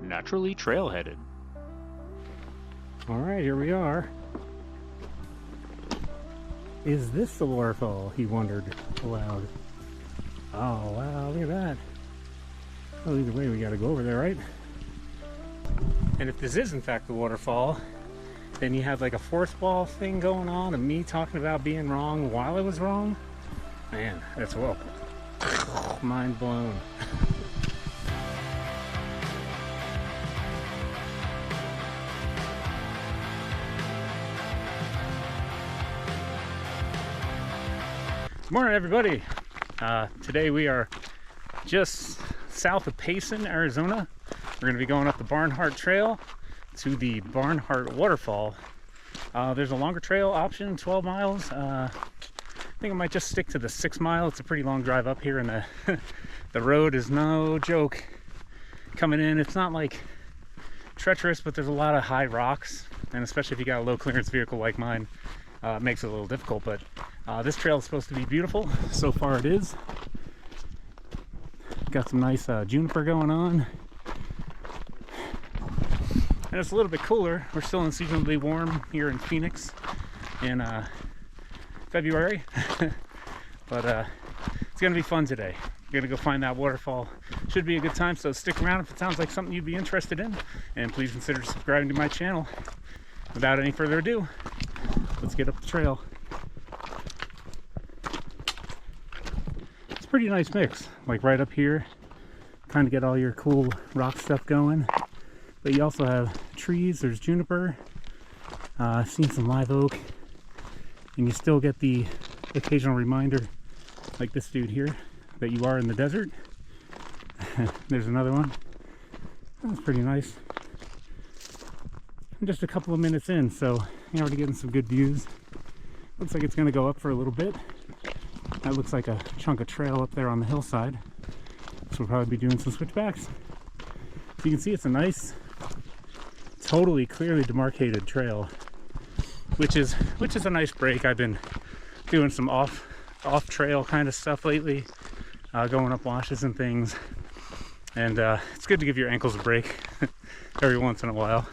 naturally trailheaded. Alright, here we are. Is this the waterfall? He wondered aloud. Oh wow, look at that. Well, either way, we gotta go over there, right? And if this is in fact the waterfall, then you have like a fourth wall thing going on of me talking about being wrong while I was wrong. Man, that's well mind blown. Good morning, everybody. Today we are just south of Payson, Arizona. We're going to be going up the Barnhardt Trail to the Barnhardt Waterfall. There's a longer trail option, 12 miles. I think I might just stick to the 6 mile. It's a pretty long drive up here, and the road is no joke coming in. It's not like treacherous, but there's a lot of high rocks, and especially if you got a low clearance vehicle like mine, it makes it a little difficult. But this trail is supposed to be beautiful. So far it is. Got some nice juniper going on. And it's a little bit cooler. We're still unseasonably warm here in Phoenix in February. But it's going to be fun today. We're going to go find that waterfall. Should be a good time, so stick around if it sounds like something you'd be interested in. And please consider subscribing to my channel. Without any further ado, let's get up the trail. It's a pretty nice mix. Like right up here, kind of get all your cool rock stuff going. But you also have trees, there's juniper, I've seen some live oak, and you still get the occasional reminder, like this dude here, that you are in the desert. There's another one. That's pretty nice. I'm just a couple of minutes in, so you're already getting some good views. Looks like it's going to go up for a little bit. That looks like a chunk of trail up there on the hillside. So we'll probably be doing some switchbacks. So you can see it's a nice, totally clearly demarcated trail, which is a nice break. I've been doing some off trail kind of stuff lately, going up washes and things, and it's good to give your ankles a break every once in a while.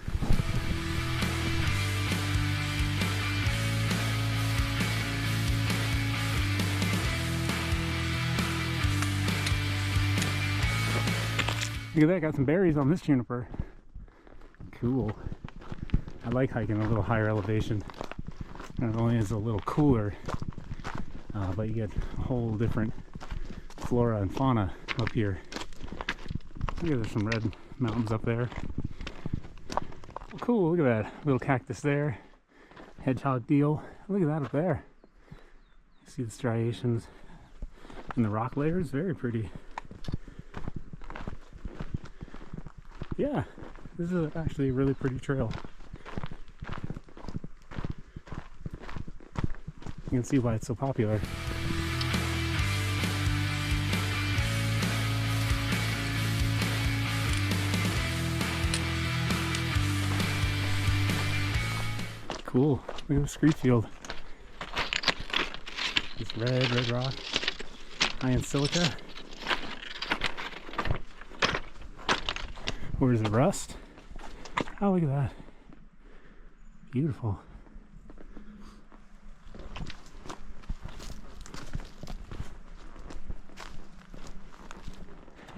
Look at that, got some berries on this juniper. Cool. I like hiking a little higher elevation. Not only is it a little cooler, but you get a whole different flora and fauna up here. Look at, there's some red mountains up there. Oh, cool, look at that. Little cactus there. Hedgehog deal. Look at that up there. You see the striations in the rock layers? Very pretty. Yeah, this is actually a really pretty trail. You can see why it's so popular. Cool, look at the Scree field. This red rock, iron silica. Where's the rust? Oh, look at that. Beautiful.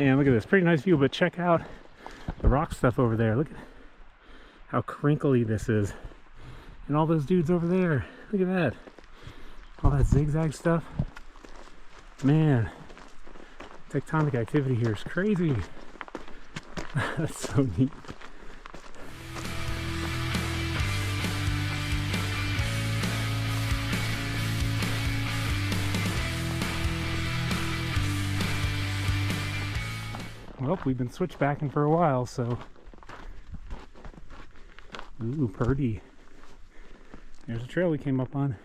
And look at this, pretty nice view, but check out the rock stuff over there. Look at how crinkly this is. And all those dudes over there. Look at that. All that zigzag stuff. Man, tectonic activity here is crazy. That's so neat. Well, we've been switchbacking for a while, so. Ooh, purdy. There's a trail we came up on.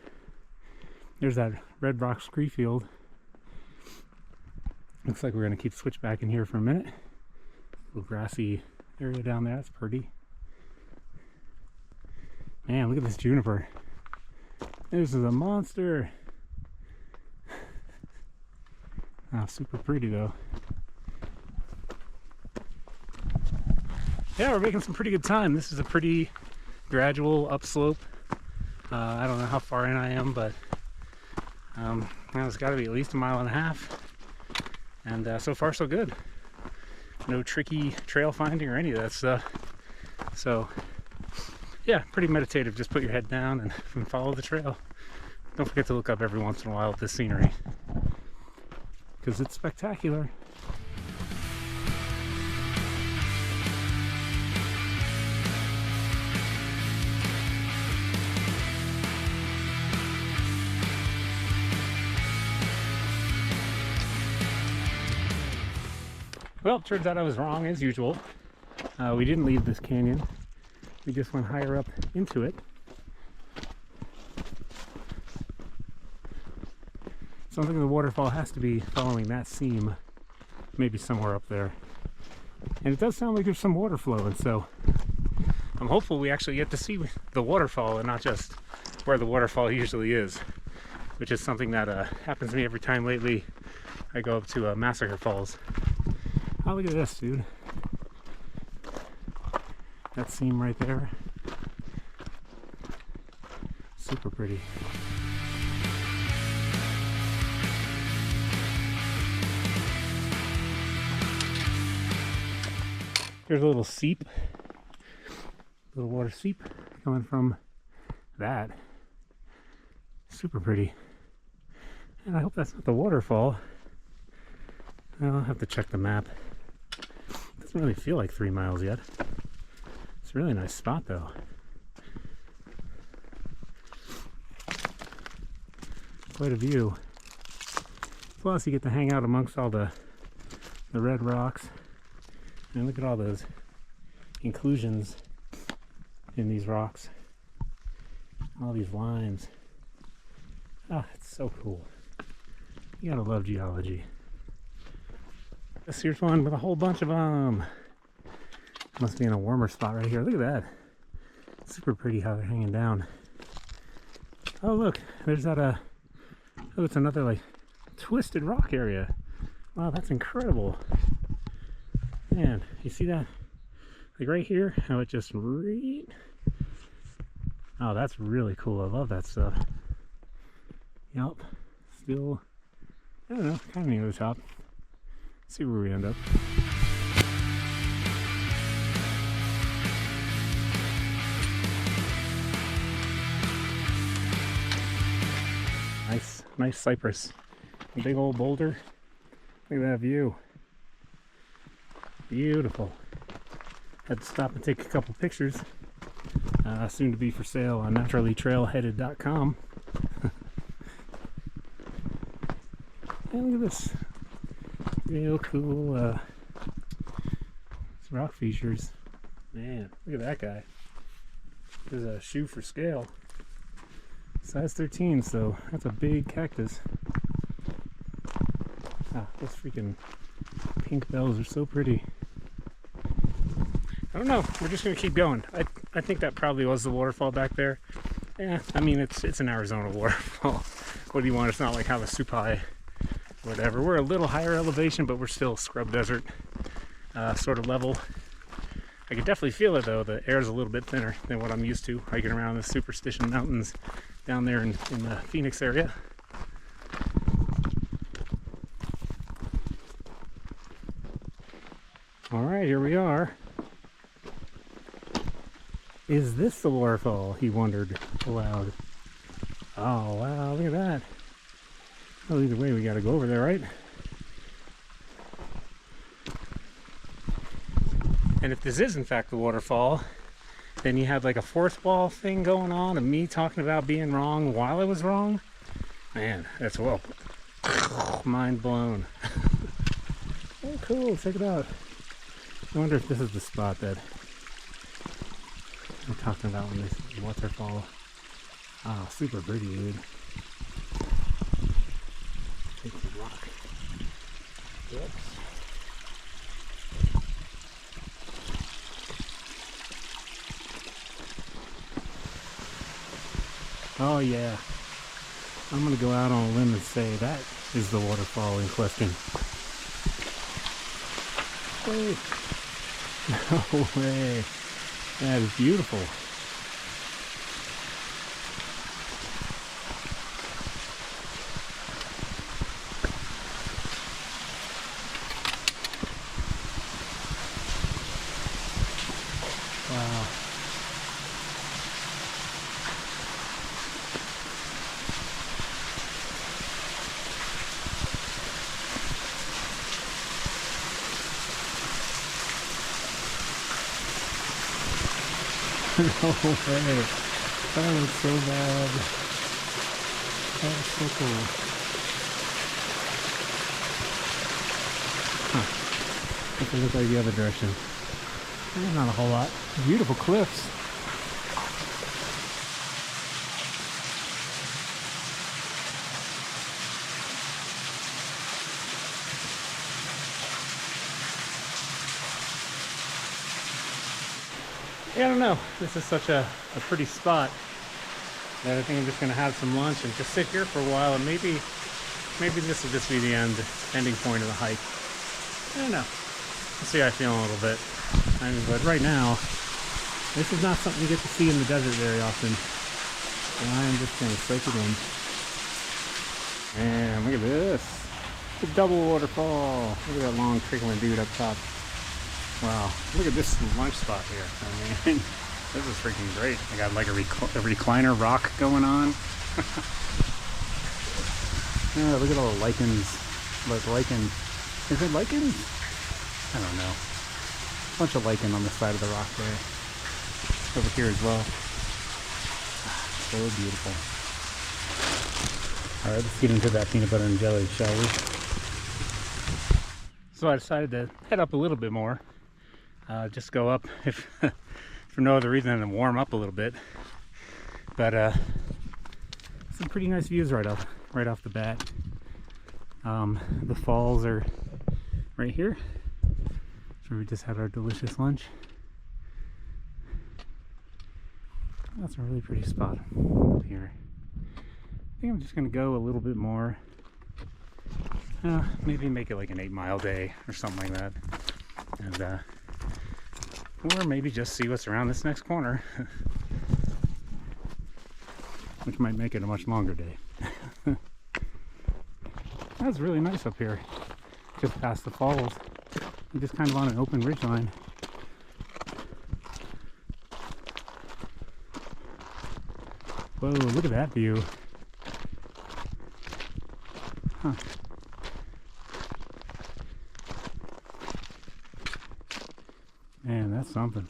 There's that red rock Scree field. Looks like we're going to keep switchbacking here for a minute. Little grassy area down there, that's pretty. Man, look at this juniper. This is a monster. Oh, super pretty though. Yeah, we're making some pretty good time. This is a pretty gradual upslope. I don't know how far in I am, but well, it's got to be at least 1.5 miles. And so far, so good. No tricky trail finding or any of that stuff. So, yeah, pretty meditative. Just put your head down and follow the trail. Don't forget to look up every once in a while at the scenery, because it's spectacular. Well, it turns out I was wrong as usual. We didn't leave this canyon. We just went higher up into it. Something the waterfall has to be following that seam, maybe somewhere up there. And it does sound like there's some water flowing, so I'm hopeful we actually get to see the waterfall and not just where the waterfall usually is, which is something that happens to me every time lately I go up to Massacre Falls. Oh, look at this, dude. That seam right there. Super pretty. There's a little seep. Little water seep coming from that. Super pretty. And I hope that's not the waterfall. I'll have to check the map. Doesn't really feel like 3 miles yet. It's a really nice spot though. Quite a view. Plus you get to hang out amongst all the red rocks. And look at all those inclusions in these rocks. All these lines. Ah, it's so cool. You gotta love geology. Here's one with a whole bunch of them. Must be in a warmer spot right here. Look at that. Super pretty how they're hanging down. Oh look, there's that oh, it's another like twisted rock area. Wow, that's incredible. Man, you see that? Like right here, how it just oh, that's really cool. I love that stuff. Yep. Still, I don't know, kind of near the top. See where we end up. Nice cypress. A big old boulder. Look at that view. Beautiful. Had to stop and take a couple pictures. Soon to be for sale on naturallytrailheaded.com. And look at this. Real cool rock features. Man, look at that guy. There's a shoe for scale. Size 13, so that's a big cactus. Ah, those freaking pink bells are so pretty. I don't know, we're just gonna keep going. I think that probably was the waterfall back there. Yeah, I mean it's an Arizona waterfall. What do you want? It's not like Havasupai. Whatever. We're a little higher elevation, but we're still scrub desert sort of level. I can definitely feel it though. The air is a little bit thinner than what I'm used to hiking around the Superstition Mountains down there in the Phoenix area. All right, here we are. Is this the waterfall? He wondered aloud. Oh wow, look at that. Well, either way, we got to go over there, right? And if this is in fact the waterfall, then you have like a fourth wall thing going on of me talking about being wrong while I was wrong. Man, that's well, mind blown. Oh, cool, check it out. I wonder if this is the spot that I'm talking about when this waterfall. Oh, super pretty, dude. Take the rock. Oops. Oh yeah. I'm gonna go out on a limb and say that is the waterfall in question. Hey. No way. That is beautiful. Wow. No way. That looks so bad. That is so cool. Huh. If it looks like the other direction. Not a whole lot. Beautiful cliffs. Yeah, I don't know. This is such a pretty spot that I think I'm just gonna have some lunch and just sit here for a while, and maybe this will just be the ending point of the hike. I don't know. We'll see how I feel in a little bit. I mean, but right now, this is not something you get to see in the desert very often. So I'm just gonna soak it in. And look at this. The double waterfall. Look at that long trickling dude up top. Wow, look at this lunch spot here. I mean, this is freaking great. I got like a recliner rock going on. Yeah, look at all the lichens. Like lichen. Is it lichens? I don't know. A bunch of lichen on the side of the rock there. Over here as well. So beautiful. Alright, let's get into that peanut butter and jelly, shall we? So I decided to head up a little bit more. Just go up if for no other reason than to warm up a little bit. But some pretty nice views right off the bat. The falls are right here. So we just had our delicious lunch. That's a really pretty spot up here. I think I'm just gonna go a little bit more. Maybe make it like an 8-mile day or something like that. And or maybe just see what's around this next corner. Which might make it a much longer day. That's really nice up here. Just past the falls. You're just kind of on an open ridgeline. Whoa, look at that view. Huh. Man, that's something.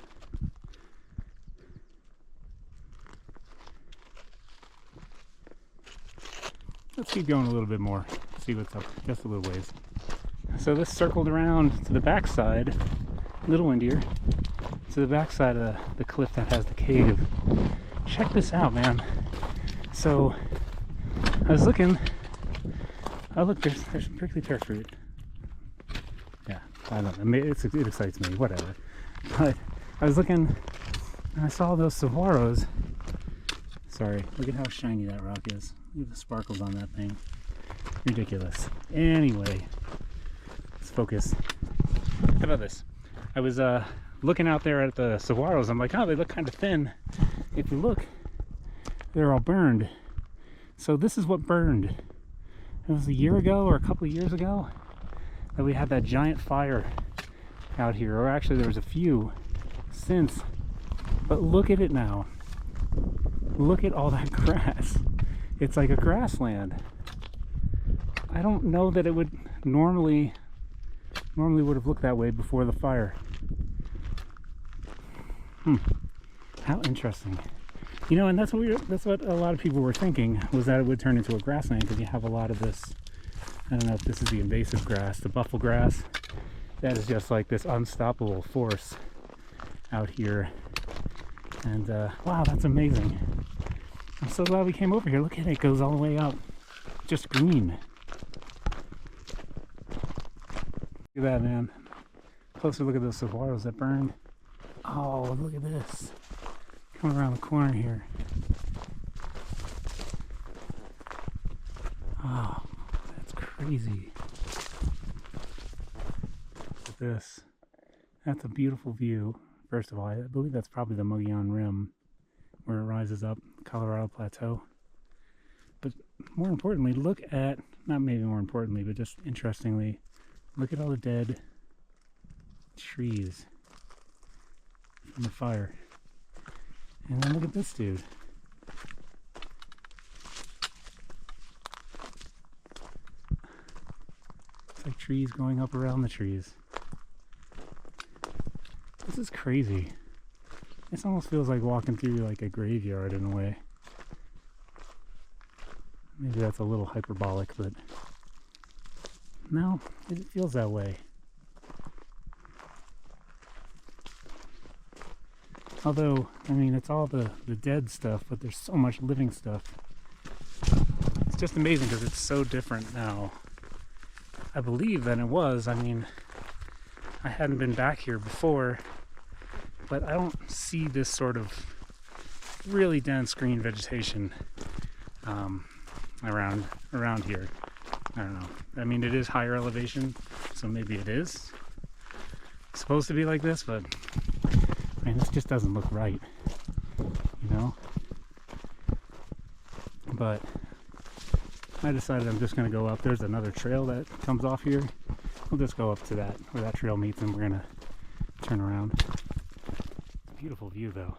Let's keep going a little bit more. See what's up, just a little ways. So this circled around to the backside, a little windier, to the backside of the cliff that has the cave. Check this out, man. So I was looking. Oh look, there's some prickly pear fruit. Yeah, I don't know. It excites me. Whatever. But I was looking, and I saw those saguaros. Sorry, look at how shiny that rock is. Look at the sparkles on that thing. Ridiculous. Anyway, let's focus. How about this? I was looking out there at the saguaros. I'm like, oh, they look kind of thin. If you look, they're all burned. So this is what burned. It was a year ago or a couple of years ago that we had that giant fire out here, or actually there was a few since, but look at it now. Look at all that grass. It's like a grassland. I don't know that it would normally would have looked that way before the fire. How interesting. You know, and that's what a lot of people were thinking, was that it would turn into a grassland because you have a lot of this. I don't know if this is the invasive grass, the buffalo grass. That is just like this unstoppable force out here. And wow, that's amazing. I'm so glad we came over here. Look at it, it goes all the way up. Just green. Look at that, man. Closer look at those saguaros that burned. Oh, look at this. Coming around the corner here. Oh, that's crazy. Look at this. That's a beautiful view. First of all, I believe that's probably the Mogollon Rim where it rises up, Colorado Plateau. But more importantly, look at, not maybe more importantly, but just interestingly, look at all the dead trees from the fire. And then look at this dude. It's like trees going up around the trees. This is crazy. This almost feels like walking through like a graveyard in a way. Maybe that's a little hyperbolic, but no, it feels that way. Although, I mean, it's all the dead stuff, but there's so much living stuff. It's just amazing because it's so different now, I believe, than it was. I mean, I hadn't been back here before, but I don't see this sort of really dense green vegetation around here. I don't know. I mean, it is higher elevation, so maybe it is supposed to be like this, but I mean, this just doesn't look right, you know? But I decided I'm just going to go up. There's another trail that comes off here. We'll just go up to that, where that trail meets, and we're going to turn around. Beautiful view, though.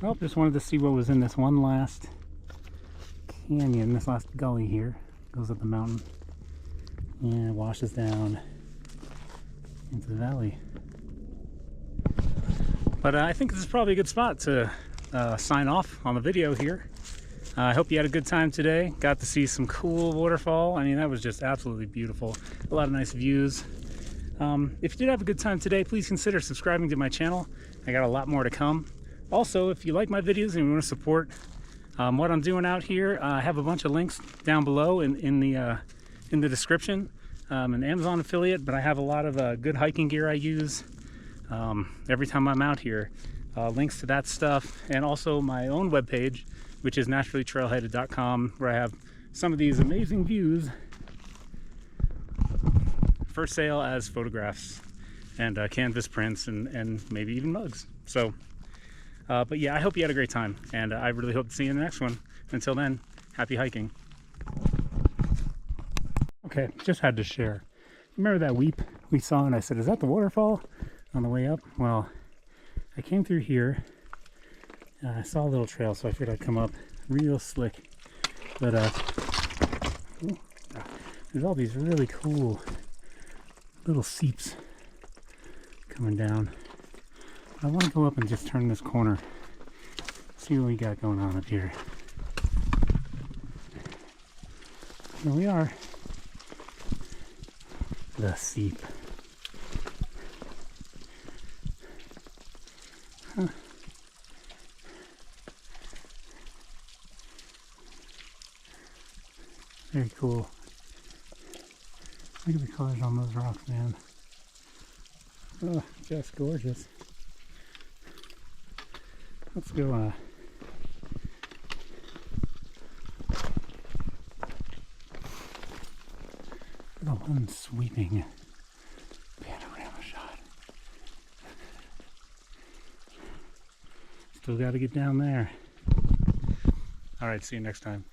Well, just wanted to see what was in this one last canyon, this last gully here. Goes up the mountain and washes down into the valley. But I think this is probably a good spot to sign off on the video here. I hope you had a good time today. Got to see some cool waterfall. I mean, that was just absolutely beautiful. A lot of nice views. If you did have a good time today, please consider subscribing to my channel. I got a lot more to come. Also, if you like my videos and you want to support what I'm doing out here, I have a bunch of links down below in the description. I'm an Amazon affiliate, but I have a lot of good hiking gear I use every time I'm out here. Links to that stuff, and also my own webpage, which is naturallytrailheaded.com, where I have some of these amazing views for sale as photographs and canvas prints and maybe even mugs. So, but yeah, I hope you had a great time, and I really hope to see you in the next one. Until then, happy hiking. Okay, just had to share. Remember that weep we saw, and I said, is that the waterfall on the way up? Well, I came through here. I saw a little trail, so I figured I'd come up real slick. But there's all these really cool little seeps coming down. I want to go up and just turn this corner, see what we got going on up here. Here we are, the Seep. Huh. Very cool. Look at the colors on those rocks, man. Oh, just gorgeous. Let's go the one sweeping panorama shot. Still got to get down there. All right, see you next time.